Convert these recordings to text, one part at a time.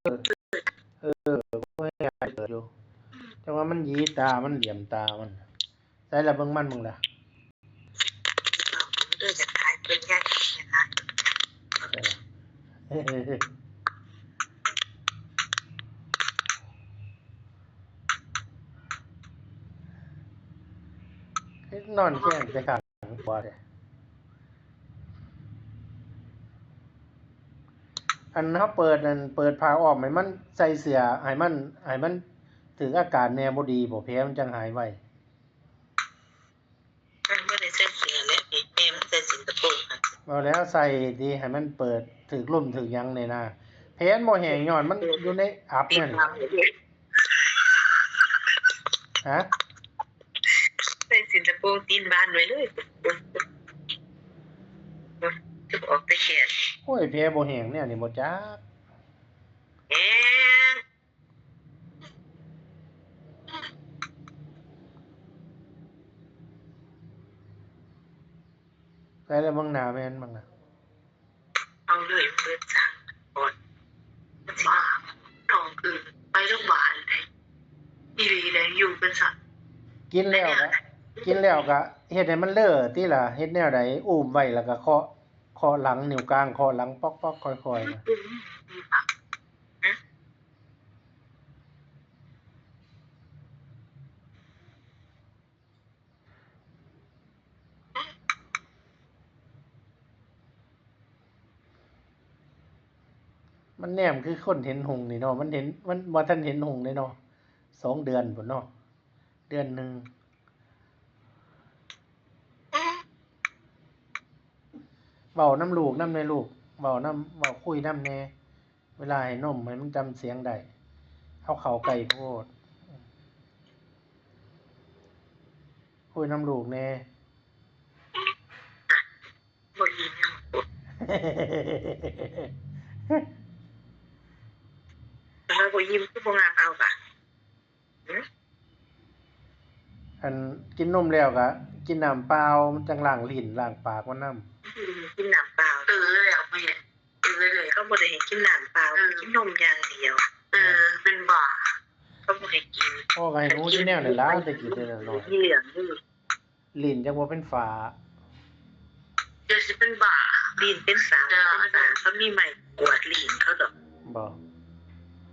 บ่ให้เปิดอยู่แต่ว่ามันหยีตามันเหลี่ยมตามันใส่ละเบิ่งมันมึงล่ะจะขายเป็นแค่นะคะนอนแข้งไปข้างบ่ได้อันเฮาเปิดนั่นเปิดผ้าอ้อมให้มันใส่เสื้อให้มันถึงอากาศแน่บ่ดีบ่แผลมันจังหายไวมันไม่ได้ใส่เสื้อและแม่มันใส่สิงคโปร์ค่ะเอาแล้วใส่ดีให้มันเปิดถึกลมถึกหยังนี่นะแผลบ่แห้งย้อนมันอยู่ในอับนั่นฮะใส่สิงคโปร์ตีนบ้านไว้เลยจะออกไปแขนโอ้ยแผลบ่แห้งแนวนี้บ่จักใส่แล้วเบิ่งหน้าแม่นบังน่ะเอาเลยเปิดสั่งก่อนมาท้องคือไปโรงพยาบาลเลยอีหลีเลยอยู่เป็นสัตว์กินแล้วก็เฮ็ดให้มันเลอะติล่ะเฮ็ดแนวใดอุ้มไว้แล้วก็เคาะหลังนิ้วกลางเคาะหลังป๊อกๆค่อยๆนะมันแนมคือคนเห็นหุงนี่เนาะมันบ่ทันเห็นหุงเลยเนาะ2 เดือนพุ่นเนาะเดือนหนึ่งเว้านำลูกนำแน่ลูกเว้าคุยนำแน่เวลาให้นมให้มันจำเสียงได้เอาเข้าใกล้โพดคุยนำลูกแน่บ่ยินแล้วบ่ยิ้มคือบ่งามเอาป่ะอันกินนมแล้วก็กินน้ำเปล่ามันจังล้างลิ้นล้างปากมันนำกินน้ำเปล่าแล้วแม่เลยเขาบ่ได้ให้กินน้ำเปล่ากินนมอย่างเดียวเป็นบ่เขาบ่ให้กินพ่อก็ให้หนูอยู่แนวนั้นล่ะแต่กี้แต่น้อยเหลืองลิ้นจังบ่เป็นฝาจะสิเป็นบ่ลิ้นเป็นฝาเขามีไม้กวาดลิ้นเขาดอกบ่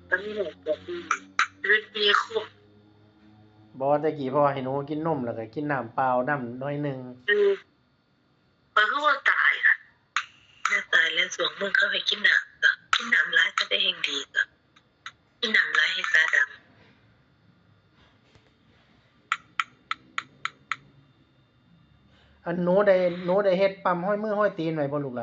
เขามีไม้กวาดลิ้นมีครบบ่แต่กี้พ่อให้หนูกินนมแล้วก็กินน้ำเปล่านำน้อยหนึ่งมันคือว่าตายค่ะตายแล้วส่วนมึงเขาให้กินน้ำร้ายจะได้แห่งดีก็กินน้ำร้ายให้ตาดำอันหนูได้เฮ็ดปั๊มห้อยมือห้อยตีนไว้บ่ลูกล่ะ